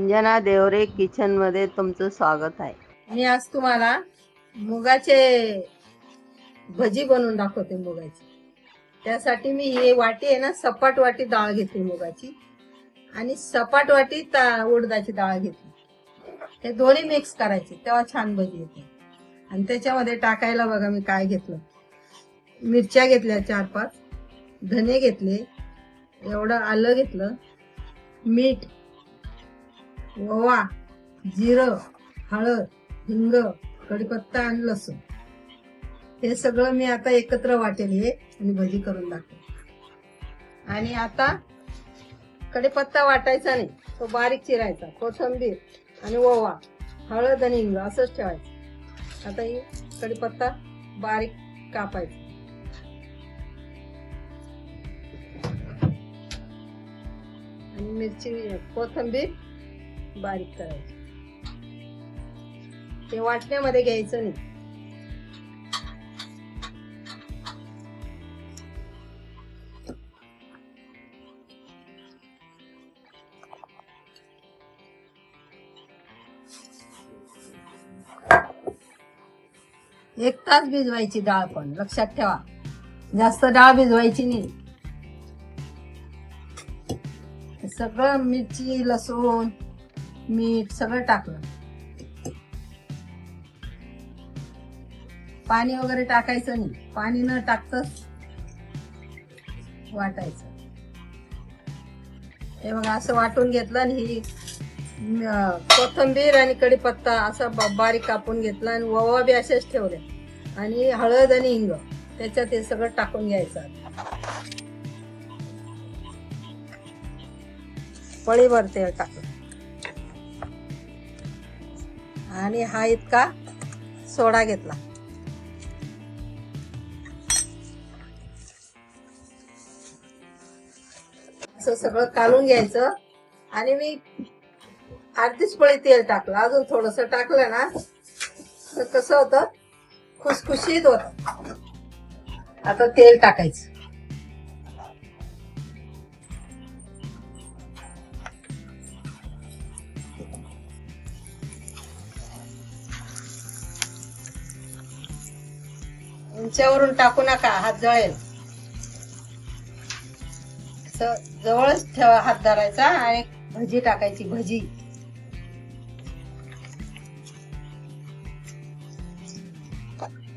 Anjana Deore kitchen मध्ये तुमचं स्वागत आहे। मी आज तुम्हाला मुगाचे भजी बनवून दाखवते मुगाची। त्यासाठी मी ही वाटी आहे ना, सपाट वाटी डाळ घेतली मुगाची आणि सपाट वाटी उडदाची डाळ घेतली। हे दोन्ही मिक्स करायचे तेव्हा छान भजी येते। आणि त्याच्यामध्ये टाकायला बघा मी काय घेतलं, मिरच्या घेतल्या 4-5, धने घेतले, एवढं आलं घेतलं, मीठ, ओवा, जिरं, हळद, हिंग, कढीपत्ता आणि लसूण हे सगळं मी आता एकत्र वाटेल हे आणि भजी करून दाखव। आणि आता कढीपत्ता वाटायचा नाही, तो बारीक चिरायचा, कोथिंबीर आणि ओवा, हळद आणि हिंग असंच ठेवायचं। आता ही कढीपत्ता बारीक कापायचा आणि मिरची कोथिंबीर बारीक करायची। ते वाटण्यामध्ये घ्यायचं नाही। एक तास भिजवायची डाळ, पण लक्षात ठेवा जास्त डाळ भिजवायची नाही। सगळं मिरची, लसूण, मीठ सगळं टाकलं, पाणी वगैरे टाकायचं नाही, पाणी न टाकताच वाटायचं। हे बघा असं वाटून घेतलं आणि ही कोथिंबीर आणि कढीपत्ता असा बारीक कापून घेतला आणि ओवा बी असेच ठेवले आणि हळद आणि हिंग त्याच्यात हे सगळं टाकून घ्यायचं। पळीभर तेल टाकलं आणि हा इतका सोडा घेतला। असं सगळं कालून घ्यायचं आणि मी अर्धीच पळी तेल टाकलं, अजून थोडस टाकलं ना तर कसं होतं, खुसखुशीत होत। आता तेल टाकायचं, उंच्यावरून टाकू नका, हात जळेल। जवळच ठेवा, हात धरायचा आणि भजी टाकायची। भजी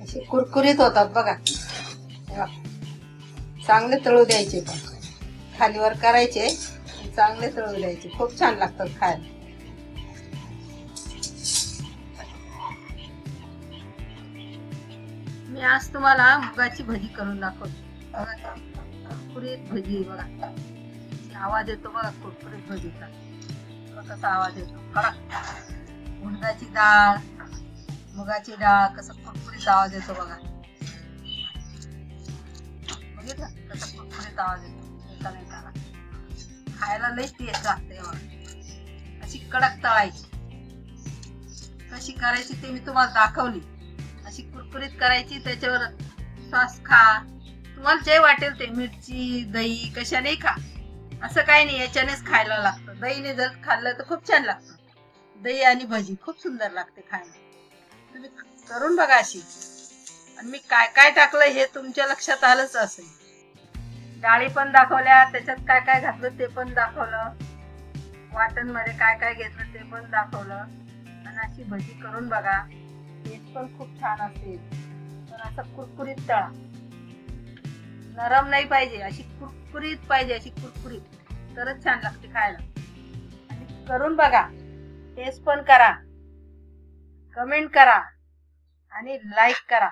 अशी कुरकुरीत होतात बघा। चांगले तळू द्यायचे, पण खालीवर करायचे, चांगले तळू द्यायचे, खूप छान लागतात खायला। मी आज तुम्हाला मुगाची भजी करून दाखवते। कुरकुरीत भजी बघा, आवाज येतो बघा कुरकुरीत भजीचा, कसा आवाज येतो, कडक। उडदाची डाळ, मुगाची डाळ, कसं कुरकुरीत आवाज येतो बघा, बघितलं कसं कुरकुरीत आवाज येतो एकाला। खायला लई टेस्ट लागते बघा। अशी कडक तळायची, कशी करायची ते मी तुम्हाला दाखवली। अशी कुरकुरीत करायची, त्याच्यावर सॉस खा, तुम्हाला जे वाटेल ते, मिरची, दही कशाने खा, असं काही नाही, याच्यानेच खायला लागतं। दहीने जर खाल्लं तर खूप छान लागतं। दही आणि भजी खूप सुंदर लागते खायला, तुम्ही करून बघा अशी। आणि मी काय काय टाकलं हे तुमच्या लक्षात आलंच असेल, डाळी पण दाखवल्या, त्याच्यात काय काय घातलं ते पण दाखवलं, वाटण मध्ये काय काय घेतलं ते पण दाखवलं। आणि अशी भजी करून बघा, टेस्ट पण खूप छान असेल। पण असं कुरकुरीत तळा, नरम नाही पाहिजे, अशी कुरकुरीत पाहिजे, अशी कुरकुरीत, तरच छान लागते खायला। आणि करून बघा, टेस्ट पण करा, कमेंट करा आणि लाईक करा।